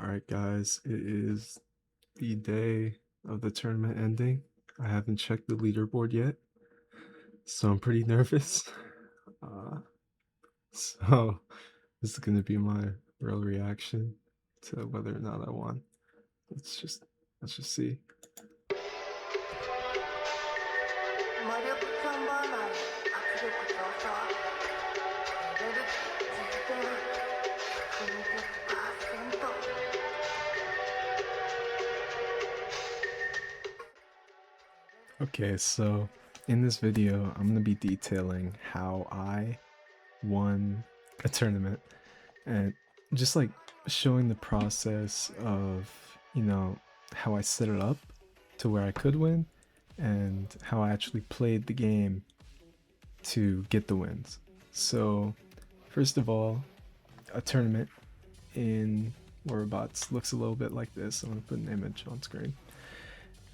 All right, guys, it is the day of the tournament ending. I haven't checked the leaderboard yet, so I'm pretty nervous. Uh, so this is gonna be my real reaction to whether or not I won. Let's just let's just see. Okay, so in this video, I'm gonna be detailing how I won a tournament and just like showing the process of, how I set it up to where I could win and how I actually played the game to get the wins. So, first of all, a tournament in Warbots looks a little bit like this. I'm going to put an image on screen.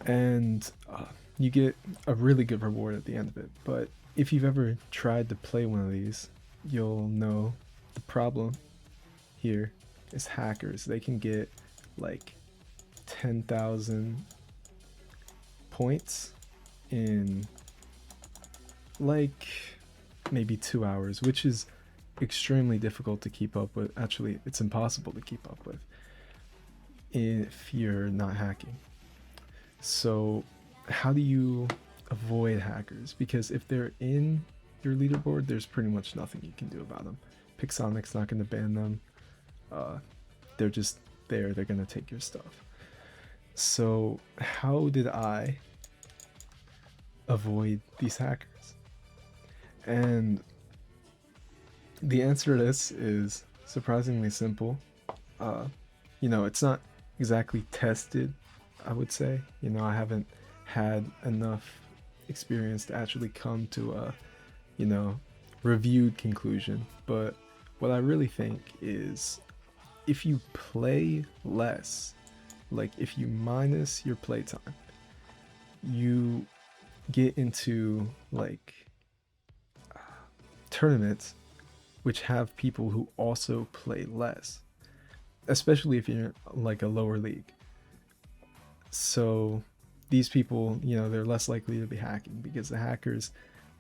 And you get a really good reward at the end of it. But if you've ever tried to play one of these, you'll know the problem here is hackers. They can get like 10,000 points in like maybe 2 hours, which is extremely difficult to keep up with. Actually, it's impossible to keep up with if you're not hacking. So, how do you avoid hackers? Because if they're in your leaderboard, there's pretty much nothing you can do about them. Pixonic's not going to ban them. They're just there. They're going to take your stuff. So, how did I avoid these hackers? And the answer to this is surprisingly simple. It's not exactly tested, I would say. I haven't had enough experience to actually come to a, reviewed conclusion. But what I really think is if you play less, like if you minus your playtime, you get into like tournaments which have people who also play less, especially if you're like a lower league. So these people, they're less likely to be hacking because the hackers,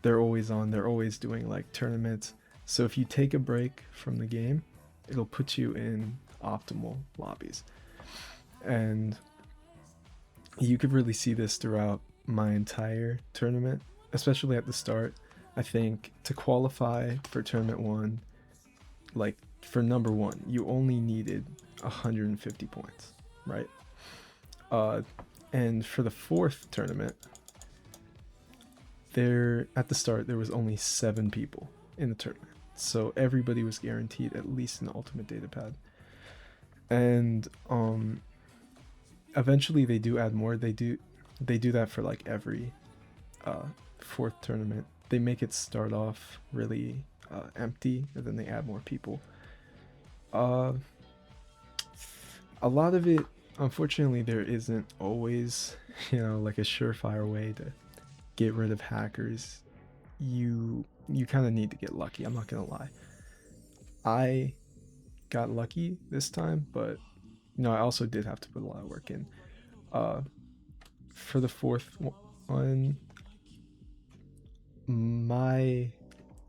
they're always on, they're always doing like tournaments. So if you take a break from the game, it'll put you in optimal lobbies. And you could really see this throughout my entire tournament, especially at the start. I think to qualify for tournament one, like for number one, you only needed 150 points, right? Uh, and for the fourth tournament, there at the start there was only 7 people in the tournament, so everybody was guaranteed at least an ultimate data pad. And eventually they do add more. They do that for like every fourth tournament. They make it start off really empty, and then they add more people. Uh, a lot of it, unfortunately, there isn't always, like a surefire way to get rid of hackers. You kind of need to get lucky. I'm not gonna lie. I got lucky this time, but I also did have to put a lot of work in. Uh, for the fourth one, my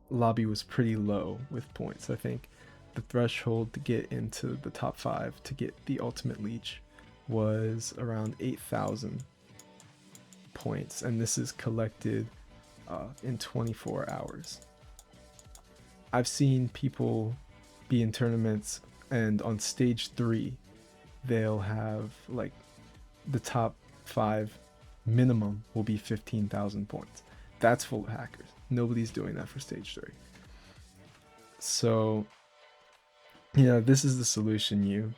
lobby was pretty low with points. I think the threshold to get into the top 5 to get the ultimate leech was around 8,000 points, and this is collected in 24 hours. I've seen people be in tournaments and on stage 3 they'll have like the top 5 minimum will be 15,000 points. That's full of hackers. Nobody's doing that for stage 3. So, this is the solution. You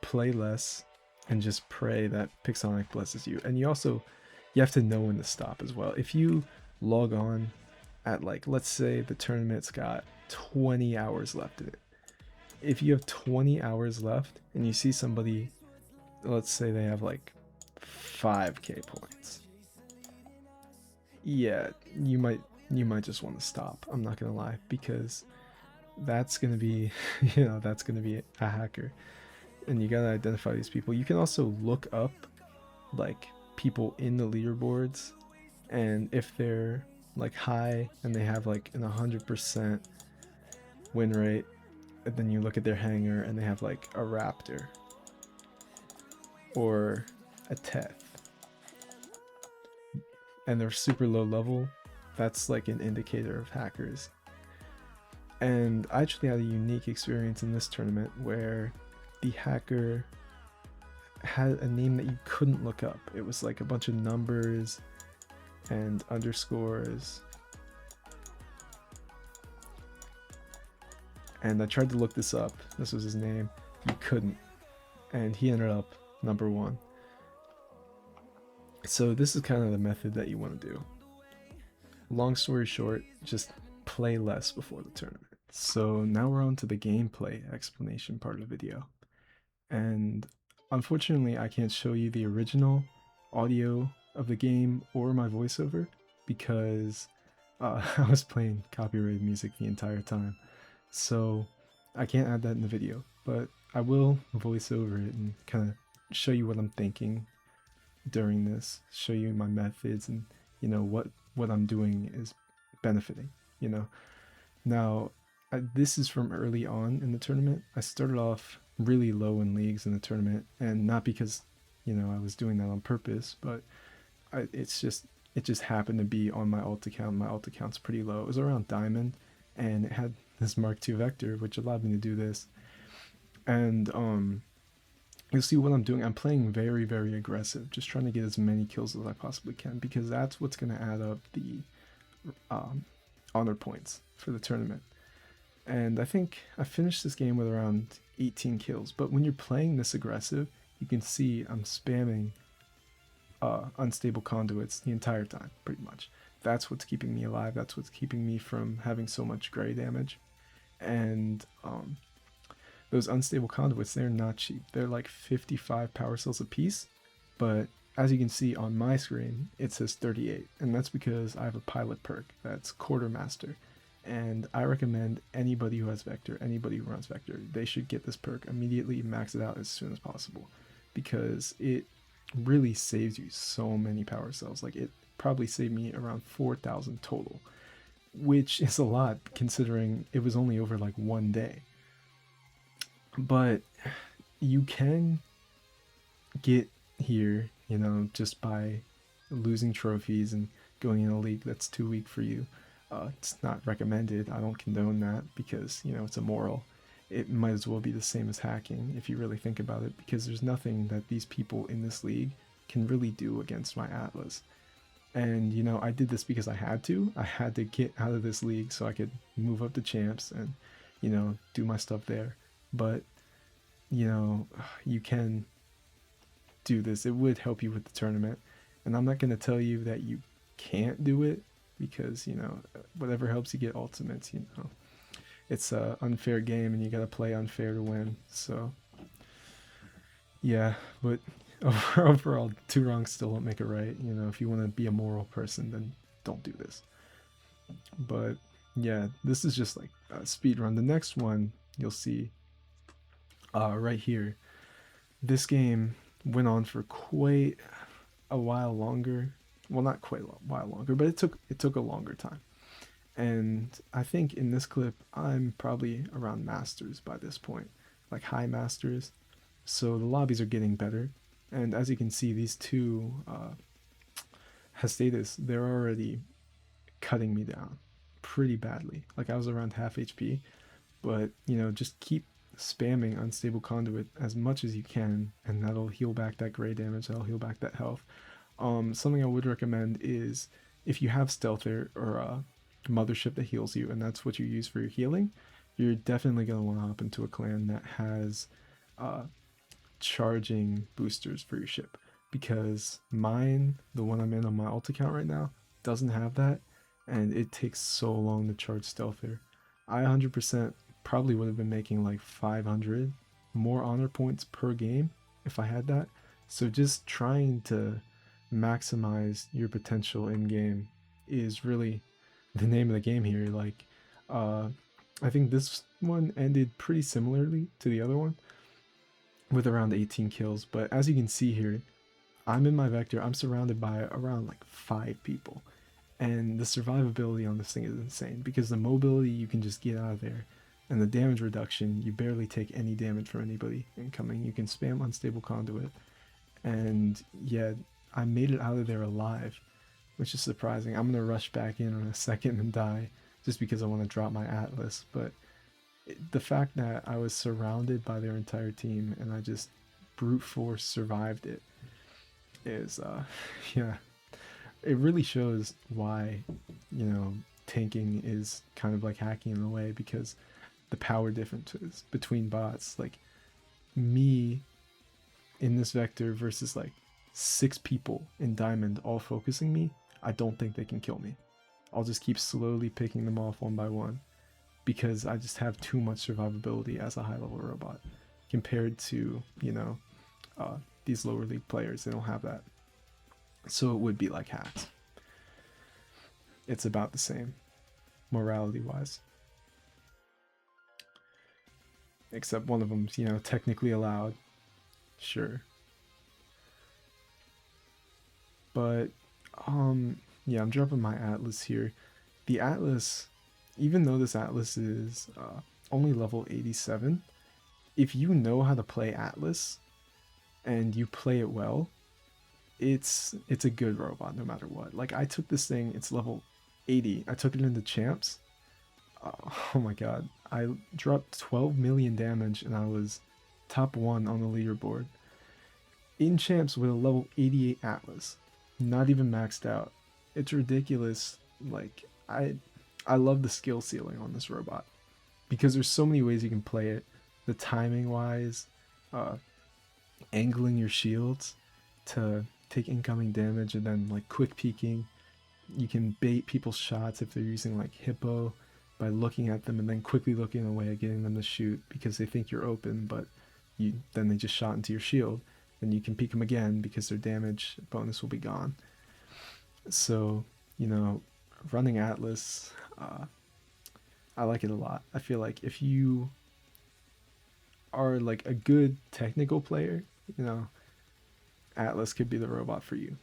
play less and just pray that Pixonic blesses you. And you have to know when to stop as well. If you log on at like, let's say the tournament's got 20 hours left in it. If you have 20 hours left and you see somebody, let's say they have like 5k points, yeah, you might just want to stop. I'm not gonna lie, because that's gonna be that's gonna be a hacker. and you gotta identify these people. You can also look up like people in the leaderboards, and if they're like high and they have like an 100% win rate, and then you look at their hangar and they have like a raptor or a Teth and they're super low level, that's like an indicator of hackers. And I actually had a unique experience in this tournament where the hacker had a name that you couldn't look up. It was like a bunch of numbers and underscores. And I tried to look this up. This was his name. You couldn't. And he ended up number 1. So this is kind of the method that you want to do. Long story short, just play less before the tournament. So now we're on to the gameplay explanation part of the video. And unfortunately, I can't show you the original audio of the game or my voiceover because I was playing copyrighted music the entire time. So I can't add that in the video, but I will voice over it and kind of show you what I'm thinking during this, show you my methods, and you know what I'm doing is benefiting, you know. Now this is from early on in the tournament. I started off really low in leagues in the tournament, and not because, you know, I was doing that on purpose, but it just happened to be on my alt account. My alt account's pretty low. It was around diamond, and it had this Mark II Vector, which allowed me to do this. And you'll see what I'm doing. I'm playing very, very aggressive, just trying to get as many kills as I possibly can, because that's what's going to add up the honor points for the tournament. And I think I finished this game with around 18 kills. But when you're playing this aggressive, you can see I'm spamming unstable conduits the entire time, pretty much. That's what's keeping me alive. That's what's keeping me from having so much gray damage. And those unstable conduits, they're not cheap. They're like 55 power cells a piece, but as you can see on my screen, it says 38, and that's because I have a pilot perk that's Quartermaster. And I recommend anybody who has Vector, anybody who runs Vector, they should get this perk immediately, max it out as soon as possible, because it really saves you so many power cells. Like, it probably saved me around 4,000 total, which is a lot considering it was only over like one day. But you can get here, you know, just by losing trophies and going in a league that's too weak for you. It's not recommended. I don't condone that because, you know, it's immoral. It might as well be the same as hacking if you really think about it, because there's nothing that these people in this league can really do against my Atlas. And, you know, I did this because I had to. I had to get out of this league so I could move up to champs and, you know, do my stuff there. But, you know, you can do this. It would help you with the tournament. And I'm not going to tell you that you can't do it, because, you know, whatever helps you get ultimates, you know, it's a unfair game and you got to play unfair to win. So yeah, but overall, 2 wrongs still don't make it right. You know, if you want to be a moral person, then don't do this. But yeah, this is just like a speed run. The next one you'll see right here, this game went on for quite a while longer. Well, not quite a while longer, but it took a longer time. And I think in this clip, I'm probably around masters by this point, like high masters. So the lobbies are getting better. And as you can see, these two Hestatus, they're already cutting me down pretty badly. Like, I was around half HP, but, you know, just keep spamming unstable conduit as much as you can, and that'll heal back that gray damage, that'll heal back that health. Something I would recommend is, if you have stealther or a mothership that heals you, and that's what you use for your healing, you're definitely going to want to hop into a clan that has charging boosters for your ship, because mine, the one I'm in on my alt account right now, doesn't have that, and it takes so long to charge stealther. I 100% probably would have been making like 500 more honor points per game if I had that. So just trying to maximize your potential in game is really the name of the game here. Like, I think this one ended pretty similarly to the other one, with around 18 kills. But as you can see here, I'm in my vector, I'm surrounded by around like 5 people. And the survivability on this thing is insane because the mobility, you can just get out of there. And the damage reduction, you barely take any damage from anybody incoming. You can spam unstable conduit. And yeah, I made it out of there alive, which is surprising. I'm going to rush back in a second and die just because I want to drop my Atlas. But the fact that I was surrounded by their entire team and I just brute force survived it is, yeah, it really shows why, you know, tanking is kind of like hacking in a way, because the power differences between bots, like me in this vector versus like 6 people in diamond all focusing me, I don't think they can kill me. I'll just keep slowly picking them off one by one because I just have too much survivability as a high level robot compared to, you know, these lower league players. They don't have that. So it would be like hacks. It's about the same, morality wise. Except one of them's, you know, technically allowed. Sure. But, yeah, I'm dropping my Atlas here. The Atlas, even though this Atlas is only level 87, if you know how to play Atlas and you play it well, it's a good robot no matter what. Like, I took this thing, it's level 80. I took it into champs. Oh my god. I dropped 12 million damage and I was top 1 on the leaderboard. In champs with a level 88 Atlas. Not even maxed out. It's ridiculous. Like, I love the skill ceiling on this robot because there's so many ways you can play it. The timing wise, angling your shields to take incoming damage, and then like quick peeking. You can bait people's shots if they're using like Hippo by looking at them and then quickly looking away at getting them to shoot because they think you're open, but then they just shot into your shield. Then you can peek them again because their damage bonus will be gone. So, you know, running Atlas, I like it a lot. I feel like if you are like a good technical player, you know, Atlas could be the robot for you.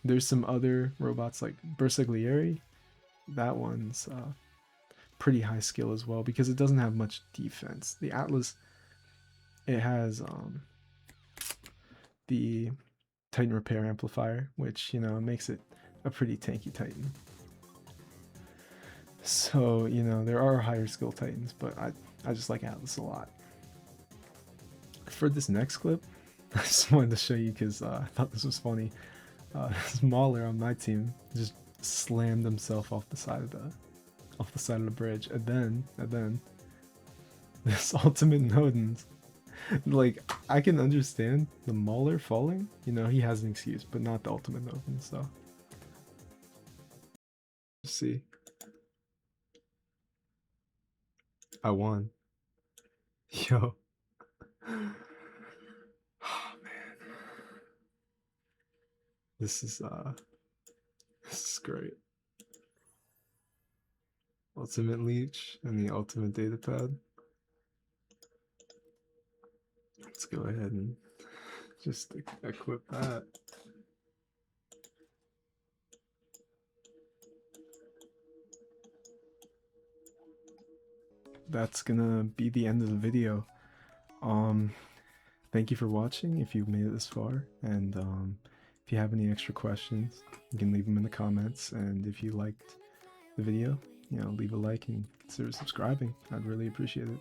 There's some other robots like Bersaglieri. That one's pretty high skill as well because it doesn't have much defense. The Atlas, it has the Titan Repair Amplifier, which, you know, makes it a pretty tanky Titan. So, you know, there are higher skill Titans, but I just like Atlas a lot. For this next clip, I just wanted to show you because I thought this was funny. Mauler on my team just slammed himself off the side of the bridge, and then this ultimate Nodens. Like, I can understand the Mauler falling, you know, he has an excuse, but not the ultimate Nodens, so. Let's see. I won. Yo. Oh man. This is great. Ultimate Leech and the ultimate datapad. Let's go ahead and just equip that. That's gonna be the end of the video. Thank you for watching if you've made it this far, and if you have any extra questions, you can leave them in the comments, and if you liked the video, you know, leave a like and consider subscribing. I'd really appreciate it.